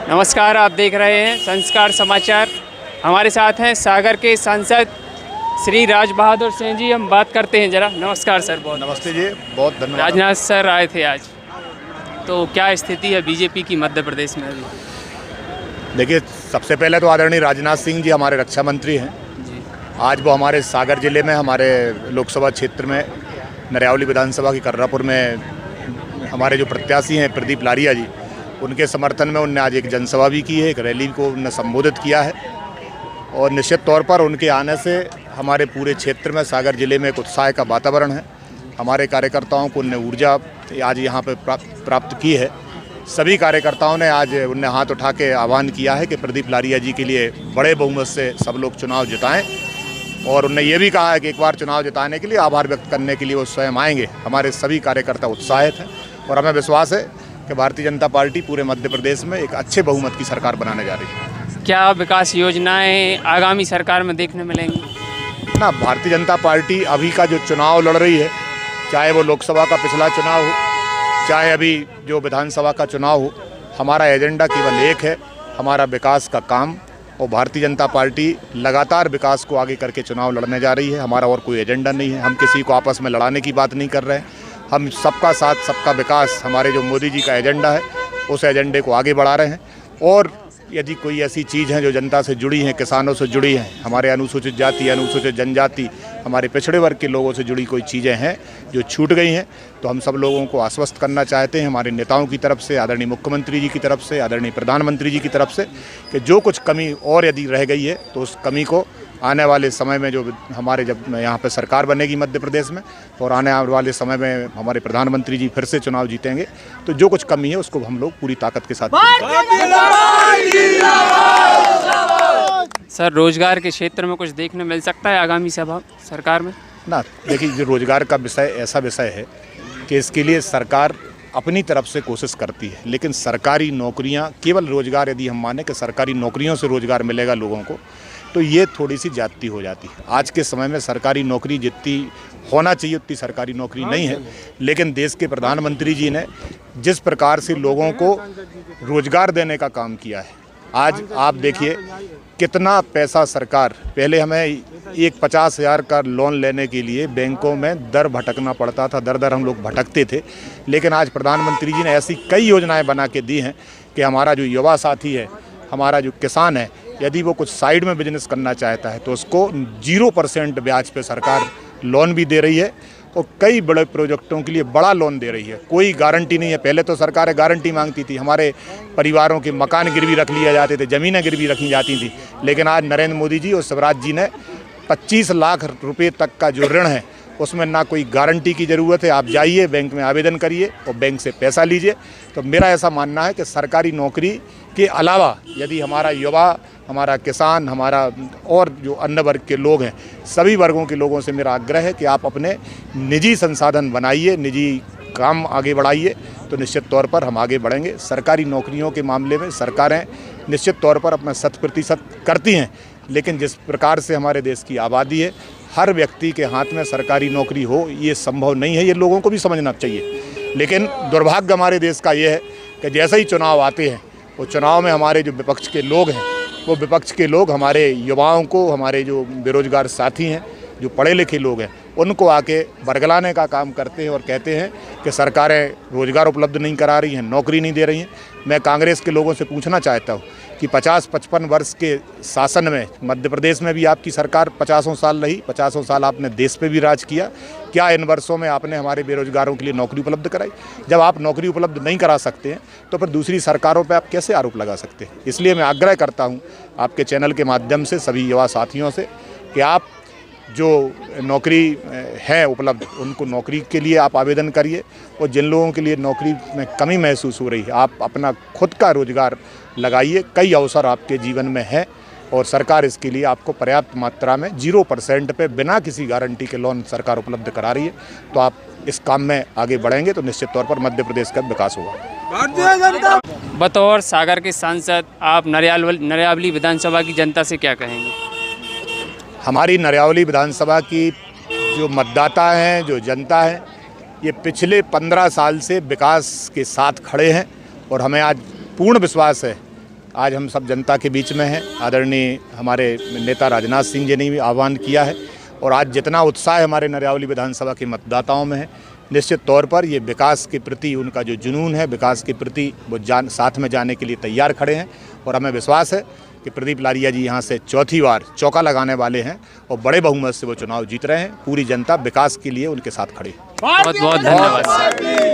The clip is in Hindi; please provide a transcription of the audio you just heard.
नमस्कार, आप देख रहे हैं संस्कार समाचार। हमारे साथ हैं सागर के सांसद श्री राज बहादुर सिंह जी। हम बात करते हैं जरा। नमस्कार सर। बहुत नमस्ते जी, बहुत धन्यवाद। राजनाथ सर आए थे आज, तो क्या स्थिति है बीजेपी की मध्य प्रदेश में अभी? देखिए, सबसे पहले तो आदरणीय राजनाथ सिंह जी हमारे रक्षा मंत्री हैं जी। आज वो हमारे सागर जिले में, हमारे लोकसभा क्षेत्र में, नरियावली विधानसभा की कर्रापुर में हमारे जो प्रत्याशी हैं प्रदीप लारिया जी, उनके समर्थन में उनने आज एक जनसभा भी की है, एक रैली को उन्होंने संबोधित किया है। और निश्चित तौर पर उनके आने से हमारे पूरे क्षेत्र में, सागर जिले में एक उत्साह का वातावरण है। हमारे कार्यकर्ताओं को उनने ऊर्जा आज यहाँ पे प्राप्त की है। सभी कार्यकर्ताओं ने आज उनने हाथ उठा के आह्वान किया है कि प्रदीप लारिया जी के लिए बड़े बहुमत से सब लोग चुनाव जिताएं। और उनने ये भी कहा है कि एक बार चुनाव जिताने के लिए आभार व्यक्त करने के लिए वो स्वयं आएंगे। हमारे सभी कार्यकर्ता उत्साहित हैं और हमें विश्वास है कि भारतीय जनता पार्टी पूरे मध्य प्रदेश में एक अच्छे बहुमत की सरकार बनाने जा रही है। क्या विकास योजनाएं आगामी सरकार में देखने मिलेंगी? ना, भारतीय जनता पार्टी अभी का जो चुनाव लड़ रही है, चाहे वो लोकसभा का पिछला चुनाव हो, चाहे अभी जो विधानसभा का चुनाव हो, हमारा एजेंडा केवल एक है, हमारा विकास का काम। और भारतीय जनता पार्टी लगातार विकास को आगे करके चुनाव लड़ने जा रही है। हमारा और कोई एजेंडा नहीं है। हम किसी को आपस में लड़ाने की बात नहीं कर रहे हैं। हम सबका साथ सबका विकास, हमारे जो मोदी जी का एजेंडा है, उस एजेंडे को आगे बढ़ा रहे हैं। और यदि कोई ऐसी चीज़ है जो जनता से जुड़ी हैं, किसानों से जुड़ी हैं, हमारे अनुसूचित जाति, अनुसूचित जनजाति, हमारे पिछड़े वर्ग के लोगों से जुड़ी कोई चीज़ें हैं जो छूट गई हैं, तो हम सब लोगों को आश्वस्त करना चाहते हैं हमारे नेताओं की तरफ से, आदरणीय मुख्यमंत्री जी की तरफ से, आदरणीय प्रधानमंत्री जी की तरफ से, कि जो कुछ कमी और यदि रह गई है तो उस कमी को आने वाले समय में, जो हमारे जब यहाँ पे सरकार बनेगी मध्य प्रदेश में, और आने वाले समय में हमारे प्रधानमंत्री जी फिर से चुनाव जीतेंगे, तो जो कुछ कमी है उसको हम लोग पूरी ताकत के साथ। सर, रोजगार के क्षेत्र में कुछ देखने मिल सकता है आगामी सभा सरकार में? ना, देखिए, जो रोजगार का विषय ऐसा विषय है कि इसके लिए सरकार अपनी तरफ से कोशिश करती है, लेकिन सरकारी नौकरियां, केवल रोजगार यदि हम माने कि सरकारी नौकरियों से रोजगार मिलेगा लोगों को, तो ये थोड़ी सी ज्यादती हो जाती है। आज के समय में सरकारी नौकरी जितनी होना चाहिए उतनी सरकारी नौकरी नहीं है। लेकिन देश के प्रधानमंत्री जी ने जिस प्रकार से लोगों को रोजगार देने का काम किया है, आज आप देखिए कितना पैसा सरकार, पहले हमें एक 50,000 का लोन लेने के लिए बैंकों में दर भटकना पड़ता था, दर दर हम लोग भटकते थे। लेकिन आज प्रधानमंत्री जी ने ऐसी कई योजनाएं बना के दी हैं कि हमारा जो युवा साथी है, हमारा जो किसान है, यदि वो कुछ साइड में बिजनेस करना चाहता है तो उसको 0% ब्याज पे सरकार लोन भी दे रही है। और कई बड़े प्रोजेक्टों के लिए बड़ा लोन दे रही है। कोई गारंटी नहीं है। पहले तो सरकारें गारंटी मांगती थी, हमारे परिवारों के मकान गिरवी रख लिए जाते थे, ज़मीनें गिरवी रखी जाती थी। लेकिन आज नरेंद्र मोदी जी और शिवराज जी ने 25 लाख रुपए तक का जो ऋण है, उसमें ना कोई गारंटी की ज़रूरत है। आप जाइए बैंक में आवेदन करिए और बैंक से पैसा लीजिए। तो मेरा ऐसा मानना है कि सरकारी नौकरी के अलावा यदि हमारा युवा, हमारा किसान, हमारा और जो अन्य वर्ग के लोग हैं, सभी वर्गों के लोगों से मेरा आग्रह है कि आप अपने निजी संसाधन बनाइए, निजी काम आगे बढ़ाइए, तो निश्चित तौर पर हम आगे बढ़ेंगे। सरकारी नौकरियों के मामले में सरकारें निश्चित तौर पर अपना 100% करती हैं, लेकिन जिस प्रकार से हमारे देश की आबादी है, हर व्यक्ति के हाथ में सरकारी नौकरी हो ये संभव नहीं है। ये लोगों को भी समझना चाहिए। लेकिन दुर्भाग्य हमारे देश का ये है कि जैसे ही चुनाव आते हैं, वो चुनाव में हमारे जो विपक्ष के लोग हैं, वो विपक्ष के लोग हमारे युवाओं को, हमारे जो बेरोजगार साथी हैं, जो पढ़े लिखे लोग हैं, उनको आके बरगलाने का काम करते हैं और कहते हैं कि सरकारें रोजगार उपलब्ध नहीं करा रही हैं, नौकरी नहीं दे रही हैं। मैं कांग्रेस के लोगों से पूछना चाहता हूँ कि 50-55 वर्ष के शासन में मध्य प्रदेश में भी आपकी सरकार 50 साल रही, 50 साल आपने देश पे भी राज किया। क्या इन वर्षों में आपने हमारे बेरोजगारों के लिए नौकरी उपलब्ध कराई? जब आप नौकरी उपलब्ध नहीं करा सकते हैं तो फिर दूसरी सरकारों पर आप कैसे आरोप लगा सकते हैं? इसलिए मैं आग्रह करता हूँ आपके चैनल के माध्यम से सभी युवा साथियों से कि आप जो नौकरी है उपलब्ध, उनको नौकरी के लिए आप आवेदन करिए। और जिन लोगों के लिए नौकरी में कमी महसूस हो रही है, आप अपना खुद का रोजगार लगाइए। कई अवसर आपके जीवन में हैं और सरकार इसके लिए आपको पर्याप्त मात्रा में 0% पे बिना किसी गारंटी के लोन सरकार उपलब्ध करा रही है। तो आप इस काम में आगे बढ़ेंगे तो निश्चित तौर पर मध्य प्रदेश का विकास होगा। बतौर सागर के सांसद आप नरियावली विधानसभा की जनता से क्या कहेंगे? हमारी नरियावली विधानसभा की जो मतदाता हैं, जो जनता है, ये पिछले 15 साल से विकास के साथ खड़े हैं और हमें आज पूर्ण विश्वास है आज हम सब जनता के बीच में हैं। आदरणीय हमारे नेता राजनाथ सिंह जी ने भी आह्वान किया है और आज जितना उत्साह हमारे नरयावली विधानसभा के मतदाताओं में है, निश्चित तौर पर ये विकास के प्रति उनका जो जुनून है, विकास के प्रति वो साथ में जाने के लिए तैयार खड़े हैं। और हमें विश्वास है कि प्रदीप लारिया जी यहाँ से चौथी बार चौका लगाने वाले हैं और बड़े बहुमत से वो चुनाव जीत रहे हैं। पूरी जनता विकास के लिए उनके साथ खड़ी है। बहुत बहुत धन्यवाद।